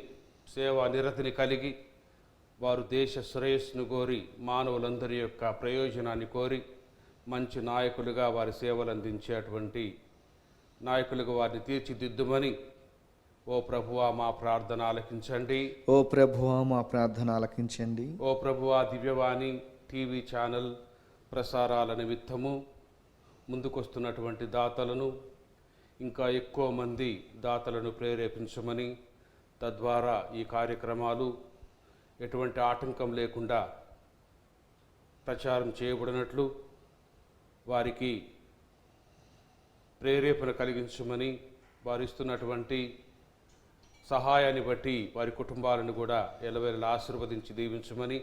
సేవా నిరతిని కలిగి వారు దేశ శ్రేయస్సును కోరి, మానవులందరి యొక్క ప్రయోజనాన్ని కోరి మంచి నాయకులుగా వారి సేవలు అందించేటువంటి నాయకులుగా వారిని తీర్చిదిద్దుమని ఓ ప్రభువా మా ప్రార్థన ఆలకించండి. ఓ ప్రభువా మా ప్రార్థన ఆలకించండి. ఓ ప్రభువా, దివ్యవాణి టీవీ ఛానల్ ప్రసారాల నిమిత్తము ముందుకొస్తున్నటువంటి దాతలను, ఇంకా ఎక్కువ మంది దాతలను ప్రేరేపించమని, తద్వారా ఈ కార్యక్రమాలు ఎటువంటి ఆటంకం లేకుండా ప్రచారం చేయబడినట్లు వారికి ప్రేరేపణ కలిగించమని, వారు ఇస్తున్నటువంటి సహాయాన్ని బట్టి వారి కుటుంబాలను కూడా ఎల్లవేళలా ఆశీర్వదించి దీవించమని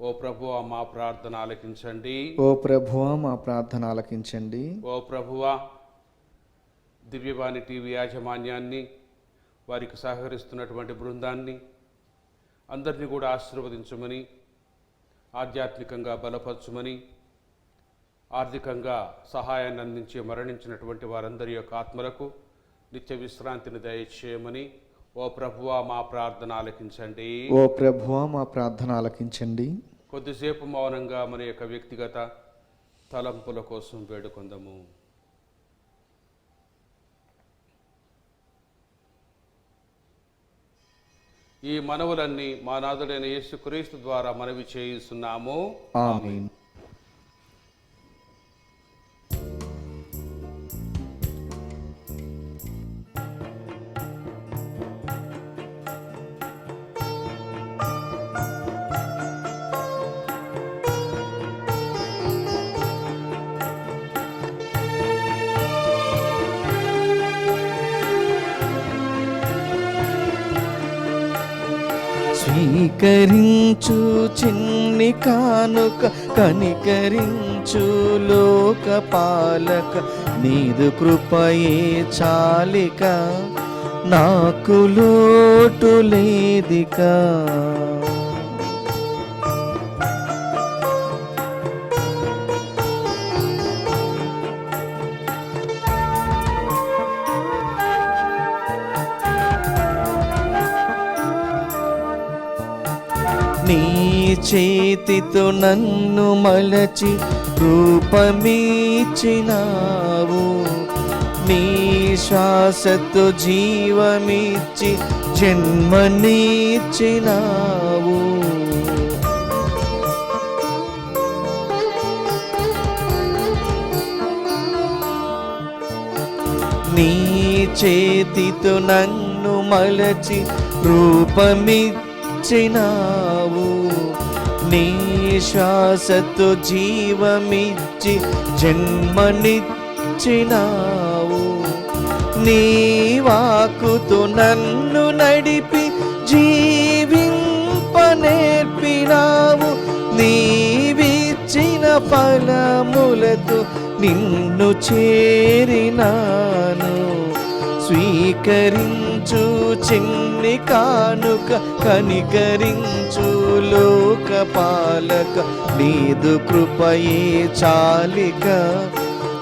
ఓ ప్రభువా మా ప్రార్థన ఆలకించండి. ఓ ప్రభువా మా ప్రార్థన ఆలకించండి. ఓ ప్రభువా, దివ్యవాణి టీవీ యాజమాన్యాన్ని, వారికి సహకరిస్తున్నటువంటి బృందాన్ని అందరినీ కూడా ఆశీర్వదించమని, ఆధ్యాత్మికంగా బలపరచమని, ఆర్థికంగా సహాయాన్ని అందించి మరణించినటువంటి వారందరి యొక్క ఆత్మలకు నిత్య విశ్రాంతిని దయచేయమని ఓ ప్రభువా మా ప్రార్థన ఆలకించండి. ఓ ప్రభువా మా ప్రార్థన ఆలకించండి. కొద్దిసేపు మౌనంగా మన యొక్క వ్యక్తిగత తలంపుల కోసం వేడుకొందాము. ఈ మనవులన్నీ మా నాథుడైన యేసుక్రీస్తు ద్వారా మనవి చేయిస్తున్నాము. ఆమేన్. స్వీకరించు చిన్ని కానుక, కనికరించు లోక పాలక, నీదు కృపయే చాలిక, నాకు లోటు లేదిక. నీ చేతితో నన్ను మలచి రూపమిచ్చినావు, నీ శ్వాసతో జీవమిచ్చి జన్మనిచ్చినావు. నీ చేతితో నన్ను మలచి రూపమిచ్చినావు, నీ శ్వాసతో జీవమిచ్చి జన్మనిచ్చినావు. నీ వాక్కుతో నన్ను నడిపి జీవింపనేర్పినావు, నీవిచ్చిన ఫలములతో నిన్ను చేరినాను. స్వీకరించు చిన్ని కానుక, కనికరించు లోక పాలక, నీదు కృపయే చాలిక,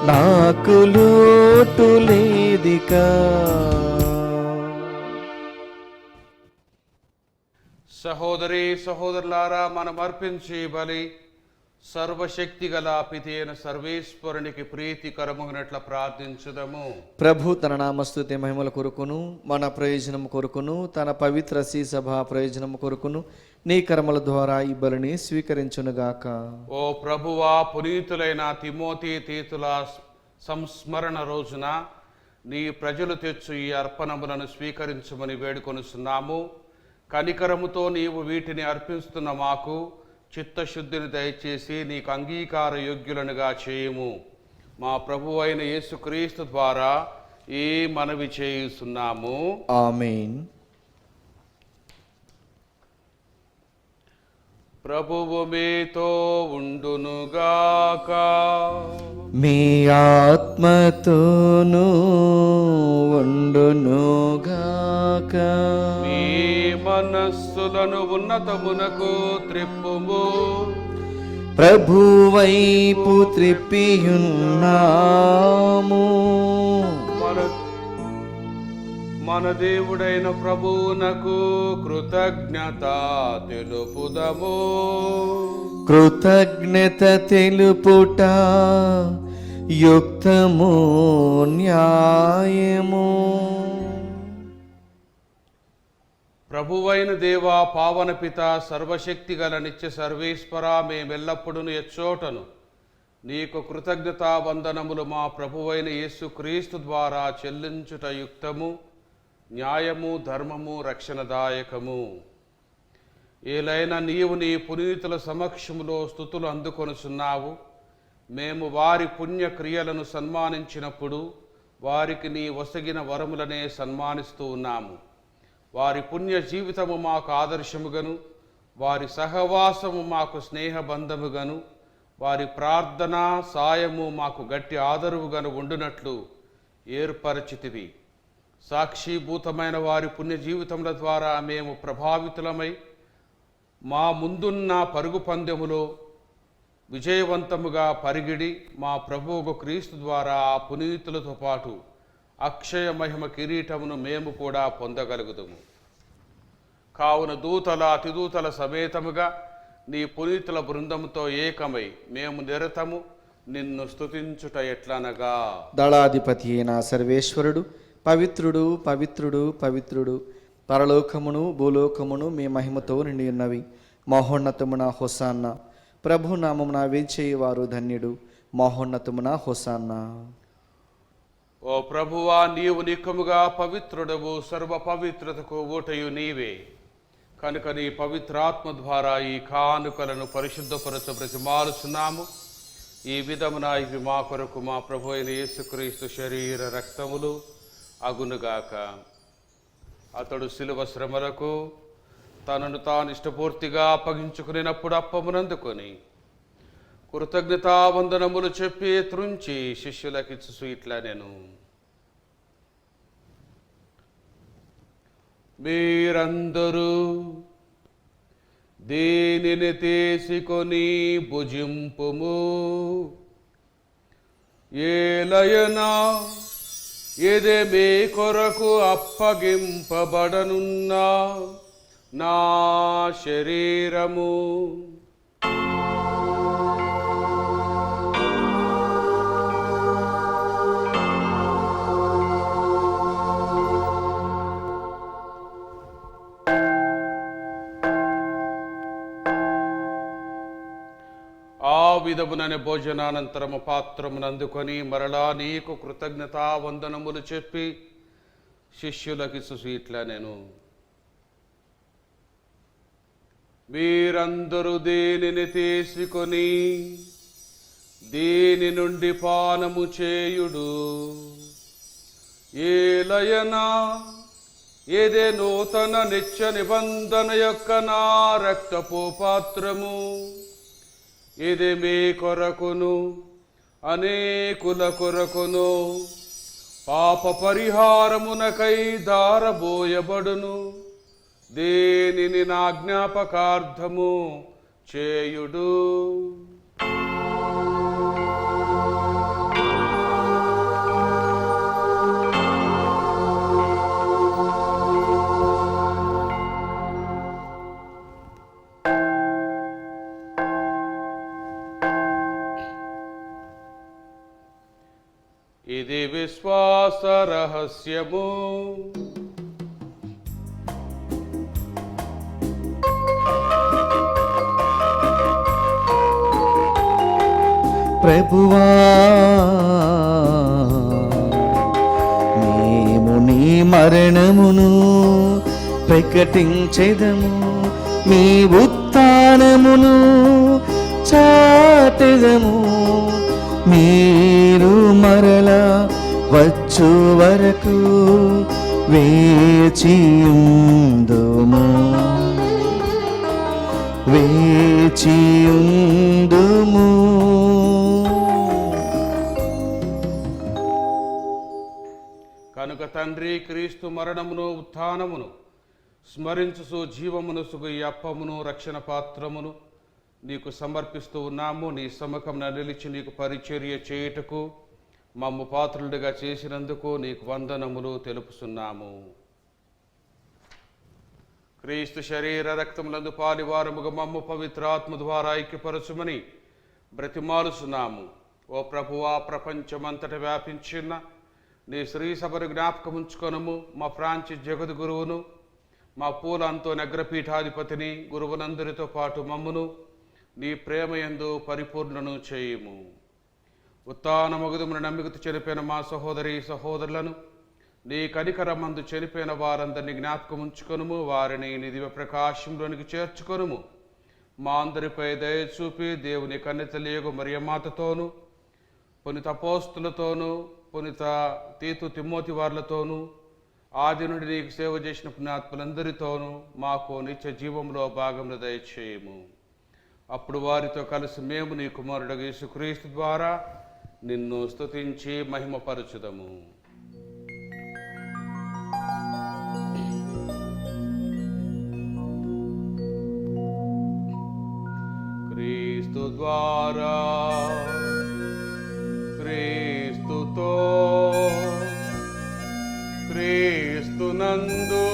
నాకు లోటు లేదిక. సహోదరి సహోదరులారా, మనం అర్పించే బలి సర్వశక్తి గల పితి అయిన సర్వేశ్వరునికి ప్రీతికరమునట్ల ప్రార్థించుదము. ప్రభు తన నామస్తుతి మహిమల కొరకును, మన ప్రయోజనం కొరకును, తన పవిత్ర సభ ప్రయోజనం కొరకును నీ కర్మల ద్వారా ఈ బలిని స్వీకరించునుగాక. ఓ ప్రభువా, పునీతులైన తిమోతి తీతుల సంస్మరణ రోజున నీ ప్రజలు తెచ్చు ఈ అర్పణములను స్వీకరించమని వేడుకొనుచున్నాము. కనికరముతో నీవు వీటిని అర్పిస్తున్న మాకు చిత్తశుద్ధిని దయచేసి నీకు అంగీకార యోగ్యులనుగా చేయుము. మా ప్రభువు అయిన యేసుక్రీస్తు ద్వారా ఈ మనవి చేయుచున్నాము. ఆమేన్. ప్రభువు మీతో ఉండునుగాక. మీ ఆత్మతోనూ ఉండునుగాక. మీ మనస్సులను ఉన్నతమునకు త్రిప్పుము. ప్రభువైపు త్రిప్పియున్నాము. మన దేవుడైన ప్రభువునకు కృతజ్ఞత తెలుపుదము. కృతజ్ఞత తెలుపుట యుక్తము, న్యాయము. ప్రభువైన దేవా, పావన పిత, సర్వశక్తి గల నిత్య సర్వేశ్వర, మేమెల్లప్పుడూ ఎచ్చోటను నీకు కృతజ్ఞతా వందనములు మా ప్రభువైన యేసు క్రీస్తు ద్వారా చెల్లించుట యుక్తము, న్యాయము, ధర్మము, రక్షణదాయకము. ఏలైనా నీవు నీ పునీతుల సమక్షములో స్తుతులు అందుకొనుచున్నావు. మేము వారి పుణ్యక్రియలను సన్మానించినప్పుడు వారికి నీ వసగిన వరములనే సన్మానిస్తూ ఉన్నాము. వారి పుణ్య జీవితము మాకు ఆదర్శముగను, వారి సహవాసము మాకు స్నేహబంధముగను, వారి ప్రార్థన సాయము మాకు గట్టి ఆదరువుగను ఉండునట్లు ఏర్పరచితివి. సాక్షిభూతమైన వారి పుణ్య జీవితముల ద్వారా మేము ప్రభావితులమై మా ముందున్న పరుగు పందెములో విజయవంతముగా పరిగిడి మా ప్రభువు క్రీస్తు ద్వారా ఆ పునీతులతో పాటు అక్షయ మహిమ కిరీటమును మేము కూడా పొందగలుగుదుము. కావున దూతల అతిదూతల సమేతముగా నీ పునీతుల బృందముతో ఏకమై మేము నిరతము నిన్ను స్తుతించుట ఎట్లనగా, దళాధిపతి అయిన సర్వేశ్వరుడు పవిత్రుడు పవిత్రుడు పవిత్రుడు, పరలోకమును భూలోకమును మీ మహిమతో నిండి ఉన్నవి. మహోన్నతమున హొసాన్న, ప్రభు నామమున వేంచేయువారు ధన్యుడు. మహోన్నతమున హొసాన్న. ఓ ప్రభువా, నీవు నిక్కముగా పవిత్రుడవు, సర్వ పవిత్రతకు ఊటయు నీవే. కనుక నీ పవిత్రాత్మ ద్వారా ఈ కానుకలను పరిశుద్ధపరచ బ్రతిమాలుచున్నాము. ఈ విధమున ఇవి మా కొరకు మా ప్రభు అయిన యేసుక్రీస్తు శరీర రక్తములు అగునుగాక. అతడు శిలువ శ్రమలకు తనను తాను ఇష్టపూర్తిగా అప్పగించుకునేటప్పుడు అప్పమునందుకొని కృతజ్ఞతావందనములు చెప్పి త్రుంచి శిష్యులకిచ్చు ఇట్లా నేను, మీరందరూ దీనిని తీసుకొని భుజింపుము. ఏలయనా ఇది మీ కొరకు అప్పగింపబడనున్న నా శరీరము. ఆ విధముననే భోజనానంతరము పాత్రమును అందుకొని మరలా నీకు కృతజ్ఞతావందనములు చెప్పి శిష్యులకిచ్చు ఇట్లా నేను, మీరందరూ దీనిని తీసుకొని దీని నుండి పానము చేయుడు. ఏలయనా ఇదే నూతన నిత్య నిబంధన యొక్క నా రక్తపు పాత్రము. ఇది మీ కొరకును అనేకుల కొరకును పాప పరిహారమునకై దారబోయబడును. దీనిని నా జ్ఞాపకార్థము చేయుడు. ఇది విశ్వాస రహస్యము. ప్రభువా, మేము నీ మరణమును ప్రకటించెదము, మీ ఉత్థానమును చాటెదము. మీరు మరల వచ్చు వరకు వేచియుందుము, వేచియుందుము. కనుక తండ్రి, క్రీస్తు మరణమును ఉత్థానమును స్మరించుసు జీవమును సుగు ఈ అప్పమును రక్షణ పాత్రమును నీకు సమర్పిస్తూ ఉన్నాము. నీ సముఖమున నిలిచి నీకు పరిచర్య చేయుటకు మమ్ము పాత్రులుగా చేసినందుకు నీకు వందనములు తెలుపుతున్నాము. క్రీస్తు శరీర రక్తములందు పాలివారముగా మమ్ము పవిత్రాత్మ ద్వారా ఐక్యపరచుమని బ్రతిమాలుచున్నాము. ఓ ప్రభువా, ప్రపంచమంతట వ్యాపించిన నీ శ్రీ సభను జ్ఞాపకముంచుకొనము. మా ఫ్రాన్సిస్ జగద్గురువును, మా పూల అంతోని అగ్రపీఠాధిపతిని, గురువులందరితో పాటు మమ్మును నీ ప్రేమయందు పరిపూర్ణను చేయుము. ఉత్థానమగుదమున నమ్మికతో చనిపోయిన మా సహోదరి సహోదరులను, నీ కనికరమందు చనిపోయిన వారందరినీ జ్ఞాపకముంచుకొనుము. వారిని నీ దివ్య ప్రకాశంలోనికి చేర్చుకొనుము. మా అందరిపై దయ చూపి దేవుని కన్యతలియగు మరియమాతతోనూ, పునీత అపోస్తులతోనూ, పునీత తీతు తిమ్మోతి వార్లతోనూ, ఆది నుండి నీకు సేవ చేసిన పుణ్యాత్ములందరితోనూ మాకు నిత్య జీవంలో భాగమును దయచేయము. అప్పుడు వారితో కలిసి మేము నీ కుమారుడు యేసుక్రీస్తు ద్వారా నిన్ను స్తుతించి మహిమపరచుదము. క్రీస్తు ద్వారా, క్రీస్తుతో, క్రీస్తునందు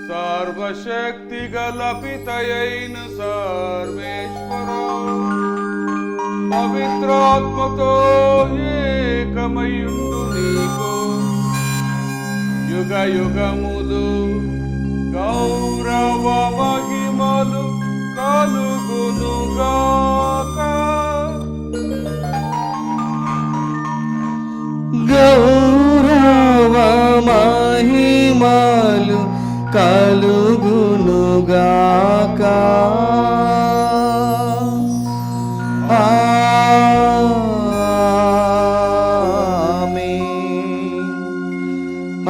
సర్వశక్తి గల పితయైన సర్వేశ్వరా పవిత్రాత్మతో ఏకమయుండు నీకు యుగ యుగములు గౌరవ మహిమలు కలుగునుగాక. గౌరవ మహిమలు కలుగునుగాక. ఆమేన్.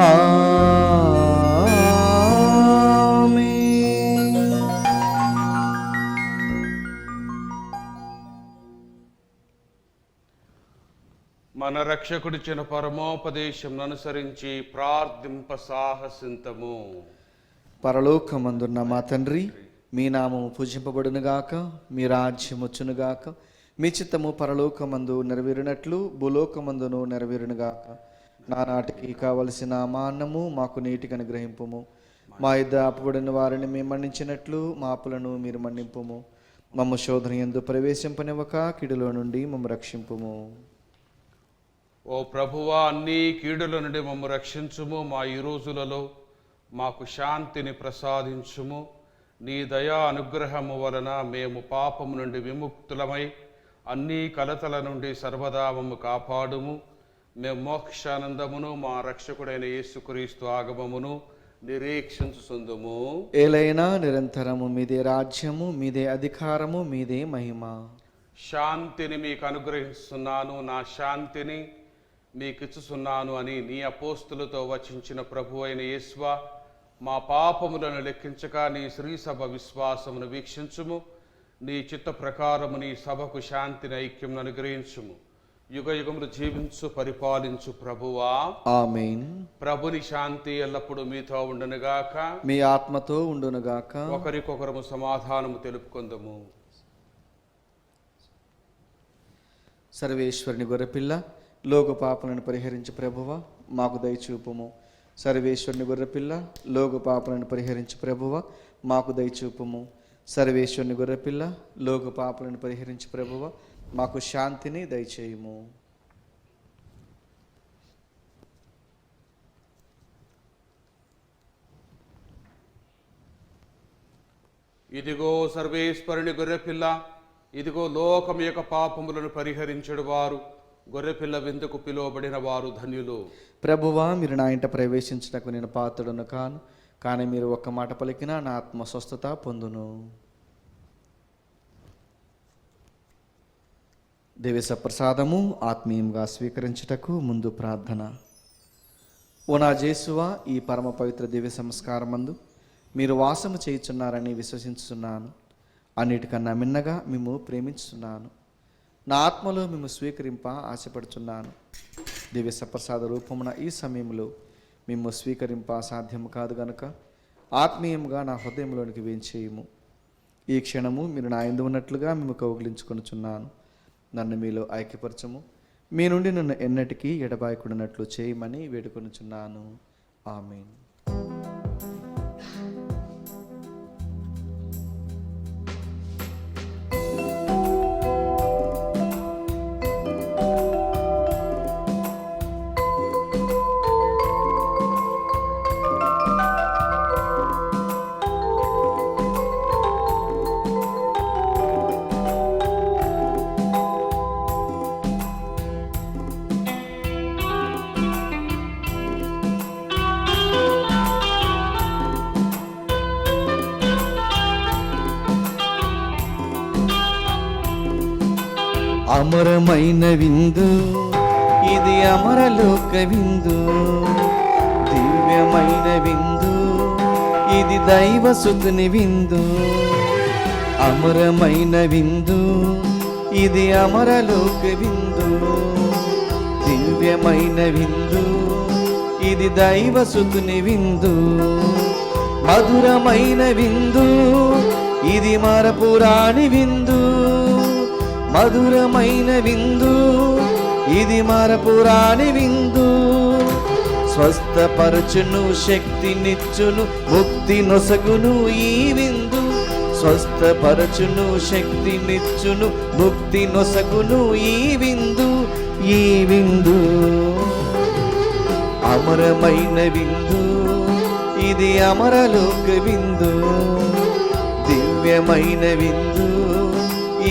ఆమేన్. మన రక్షకుడిచ్చిన పరమోపదేశం అనుసరించి ప్రార్థింప సాహసింతము. పరలోకమందున్న మా తండ్రి, మీ నామము పూజింపబడునుగాక, మీ రాజ్యం వచ్చునుగాక, మీ చిత్తము పరలోకమందు నెరవేరినట్లు భూలోకమందును నెరవేరునుగాక. నానాటికి కావలసిన మా అన్నము మాకు నీటికి అనుగ్రహింపుము. మా యుద్ధ అప్పుబడిన వారిని మేము మన్నించినట్లు మా అప్పులను మీరు మన్నింపుము. మమ్మ శోధన యందు ప్రవేశింపనివ్వక కీడులో నుండి మమ్మ రక్షింపుము. ఓ ప్రభువా, అన్ని కీడుల నుండి మమ్ము రక్షించుము. మా ఈ రోజులలో మాకు శాంతిని ప్రసాదించుము. నీ దయా అనుగ్రహము వలన మేము పాపము నుండి విముక్తులమై అన్ని కలతల నుండి సర్వదా మమ్ము కాపాడుము. మేము మోక్షానందమును మా రక్షకుడైన యేసుక్రీస్తు ఆగమమును నిరీక్షించుచుందుము. ఏలైనా నిరంతరము మీదే రాజ్యము, మీదే అధికారము, మీదే మహిమ. శాంతిని మీకు అనుగ్రహిస్తున్నాను, నా శాంతిని మీకిచ్చుచున్నాను అని నీ అపోస్తులతో వచించిన ప్రభు అయిన యేసువా, మా పాపములను లెక్కించక నీ శ్రీసభ విశ్వాసమును వీక్షించుము. నీ చిత్త ప్రకారము నీ సభకు శాంతిని ఐక్యమును అనుగ్రహించుము. యుగ యుగములు జీవించు పరిపాలించు ప్రభువా. ఆమేన్. ప్రభుని శాంతి ఎల్లప్పుడూ మీతో ఉండునుగాక, మీ ఆత్మతో ఉండునుగాక. ఒకరికొకరము సమాధానము తెలుపుకొందుము. సర్వేశ్వరుని గొర్రెపిల్ల, లోక పాపలను పరిహరించి ప్రభువా మాకు దయచూపుము. సర్వేశ్వరుని గొర్రెపిల్ల, లోక పాపలను పరిహరించి ప్రభువా మాకు దయచూపుము. సర్వేశ్వరుని గొర్రెపిల్ల, లోక పాపలను పరిహరించి ప్రభువా మాకు శాంతిని దయచేయుము. ఇదిగో సర్వేశ్వరుని గొర్రెపిల్ల, ఇదిగో లోకం యొక్క పాపములను పరిహరించడు వారు. గొర్రెపిల్ల విందుకు పిలువబడిన వారు ధన్యులు. ప్రభువా, మీరు నా ఇంట ప్రవేశించటకు నేను పాత్రుడను కాను, కానీ మీరు ఒక్క మాట పలికినా నా ఆత్మ స్వస్థత పొందును. దేవస ప్రసాదము ఆత్మీయంగా స్వీకరించుటకు ముందు ప్రార్థన. ఓ నా జేసువా, ఈ పరమ పవిత్ర దివ్య సంస్కారమందు మీరు వాసము చేయుచున్నారని విశ్వసించుచున్నాను. అన్నిటికన్నా మిన్నగా మేము ప్రేమించుతున్నాను. నా ఆత్మలో మేము స్వీకరింప ఆశపడుచున్నాను. దివ్య సప్రసాద రూపమున ఈ సమయంలో మేము స్వీకరింప సాధ్యము కాదు గనుక ఆత్మీయంగా నా హృదయంలోనికి వేంచేయము. ఈ క్షణము మీరు నా యందు ఉన్నట్లుగా మేము కౌగిలించుకొనుచున్నాను. నన్ను మీలో ఐక్యపరచము. మీ నుండి నన్ను ఎన్నటికీ ఎడబాయకుడినట్లు చేయమని వేడుకొనుచున్నాను. ఆమేన్. అమరమైన విందు ఇది, అమరలోక విందు. దివ్యమైన విందు ఇది, దైవసుతుని విందు. అమరమైన విందు ఇది, అమరలోక విందు. దివ్యమైన విందు ఇది, దైవసుతుని విందు. మధురమైన విందు ఇది, మరపురాని విందు. మధురమైన విందు ఇది, మరపురాని విందు. స్వస్థపరచును శక్తినిచ్చును ముక్తి నొసగును ఈ విందు. స్వస్థపరచును శక్తినిచ్చును ముక్తి నొసగును ఈ విందు. ఈ విందు అమరమైన విందు, ఇది అమరలోక విందు. దివ్యమైన విందు,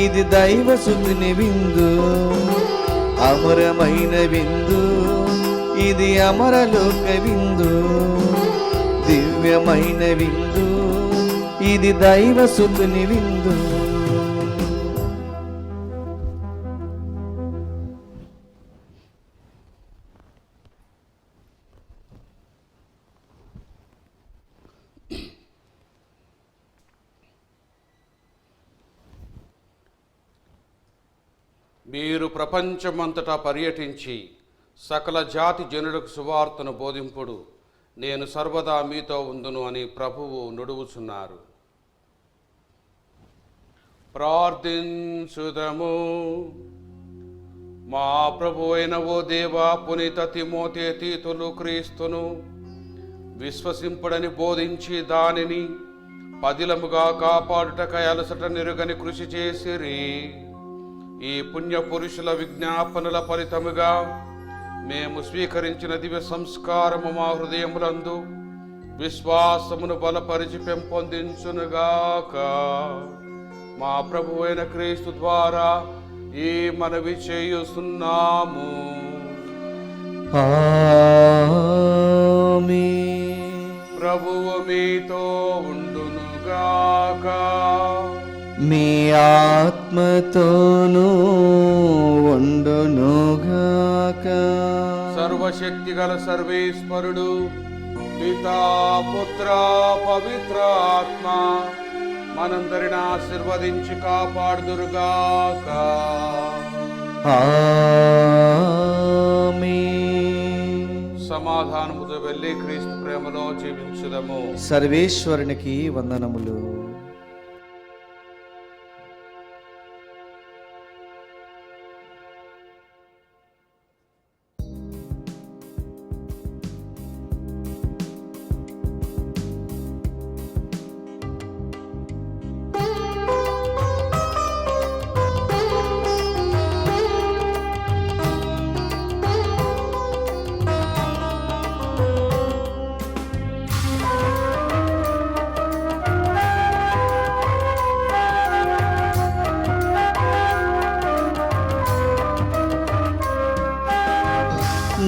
ఇది దైవసుతుని విందు. అమరమైన విందు, ఇది అమరలోక విందు. దివ్యమైన విందు, ఇది దైవసుతుని విందు. మీరు ప్రపంచమంతటా పర్యటించి సకల జాతి జనులకు సువార్తను బోధింపుడు, నేను సర్వదా మీతో ఉందును అని ప్రభువు నుడువుచున్నారు. ప్రార్థించుదము. మా ప్రభు అయిన ఓ దేవా, పునీత తిమోతే తీతులు క్రీస్తును విశ్వసింపుడని బోధించి దానిని పదిలముగా కాపాడుటకై అలసట నిరుగని కృషి చేసిరి. ఈ పుణ్య పురుషుల విజ్ఞాపనల ఫలితముగా మేము స్వీకరించిన దివ్య సంస్కారము మా హృదయములందు విశ్వాసమును బలపరిచి పెంపొందించునుగాక. మా ప్రభు అయిన క్రీస్తు ద్వారా ఈ మనవి చేయుచున్నాము. ఆమేన్. ప్రభువు మీతో ఉండునుగాక. మీ ఆత్మతోనూ ఉండునుగాక. సర్వశక్తి గల సర్వేశ్వరుడు పితా పుత్ర పవిత్ర ఆత్మ మనందరిని ఆశీర్వదించి కాపాడుదురుగాక. ఆమేన్. సమాధానముతో వెళ్ళి క్రీస్తు ప్రేమలో జీవించుదము. సర్వేశ్వరునికి వందనములు.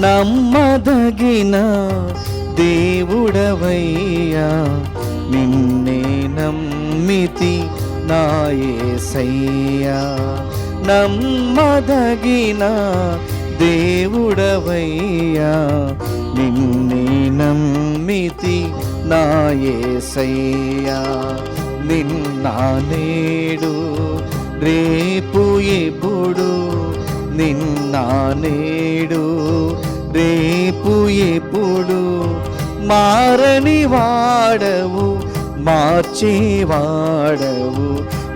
నమ్మదగిన దేవుడవయ్యా, నిన్నే నమ్మితి నా యేసయ్యా. నమ్మదగిన దేవుడవయ్యా, నిన్నే నమ్మితి నా యేసయ్యా. నిన్న నేడు రేపు ఎప్పుడు, నిన్న నేడు రేపు ఎప్పుడు మారని వాడవు, మార్చేవాడవు.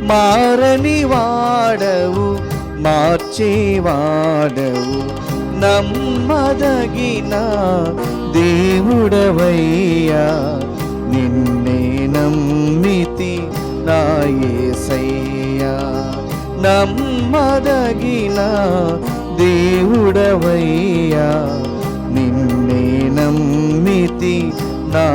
మారని వాడవు, మార్చేవాడవు. నమ్మదగిన దేవుడవయ్యా, నిన్నే నమ్మితి నా యేసయ్యా. నమ్మదగిన దేవుడవయ్యా, నిన్నే నమ్మితి నా